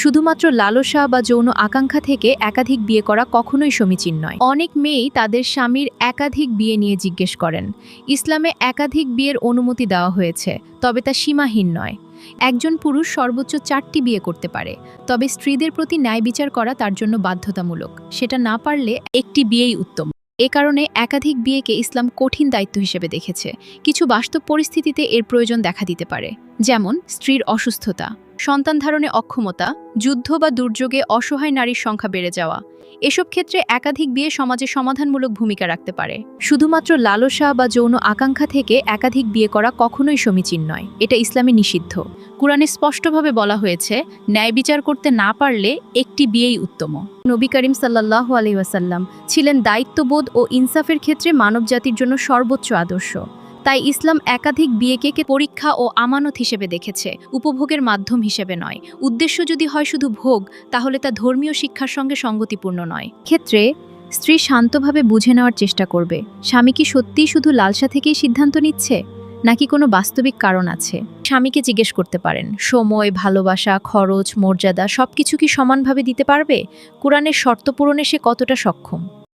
শুধুমাত্র লালসা বা যৌন আকাঙ্ক্ষা থেকে একাধিক বিয়ে করা কখনোই সমীচীন নয়। অনেক মেয়েই তাদের স্বামীর একাধিক বিয়ে নিয়ে জিজ্ঞেস করেন। ইসলামে একাধিক বিয়ের অনুমতি দেওয়া হয়েছে, তবে তা সীমাহীন নয়। একজন পুরুষ সর্বোচ্চ 4টি বিয়ে করতে পারে, তবে স্ত্রীদের প্রতি ন্যায় বিচার করা তার জন্য বাধ্যতামূলক। সেটা না পারলে একটি বিয়েই উত্তম। এ কারণে একাধিক বিয়েকে ইসলাম কঠিন দায়িত্ব হিসেবে দেখেছে। কিছু বাস্তব পরিস্থিতিতে এর প্রয়োজন দেখা দিতে পারে, যেমন স্ত্রীর অসুস্থতা, সন্তান ধারণে অক্ষমতা, যুদ্ধ বা দুর্যোগে অসহায় নারীর সংখ্যা বেড়ে যাওয়া। এসব ক্ষেত্রে একাধিক বিয়ে সমাজে সমাধানমূলক ভূমিকা রাখতে পারে। শুধুমাত্র লালসা বা যৌন আকাঙ্ক্ষা থেকে একাধিক বিয়ে করা কখনোই সমীচীন নয়, এটা ইসলামে নিষিদ্ধ। কুরআনে স্পষ্টভাবে বলা হয়েছে, ন্যায় বিচার করতে না পারলে একটি বিয়েই উত্তম। নবী করিম সাল্লাল্লাহু আলাইহি ওয়াসাল্লাম ছিলেন দায়িত্ববোধ ও ইনসাফের ক্ষেত্রে মানবজাতির জন্য সর্বোচ্চ আদর্শ। তাই ইসলাম একাধিক বিয়েকে পরীক্ষা ও আমানত হিসেবে দেখেছে, উপভোগের মাধ্যম হিসেবে নয়। উদ্দেশ্য যদি হয় শুধু ভোগ, তাহলে তা ধর্মীয় শিক্ষার সঙ্গে সঙ্গতিপূর্ণ নয়। ক্ষেত্রে স্ত্রী শান্তভাবে বুঝে নেওয়ার চেষ্টা করবে, স্বামী কি সত্যিই শুধু লালসা থেকেই সিদ্ধান্ত নিচ্ছে, নাকি কোনো বাস্তবিক কারণ আছে। স্বামীকে জিজ্ঞেস করতে পারেন, সময়, ভালোবাসা, খরচ, মর্যাদা সবকিছু কি সমানভাবে দিতে পারবে? কুরআনের শর্ত পূরণে সে কতটা সক্ষম?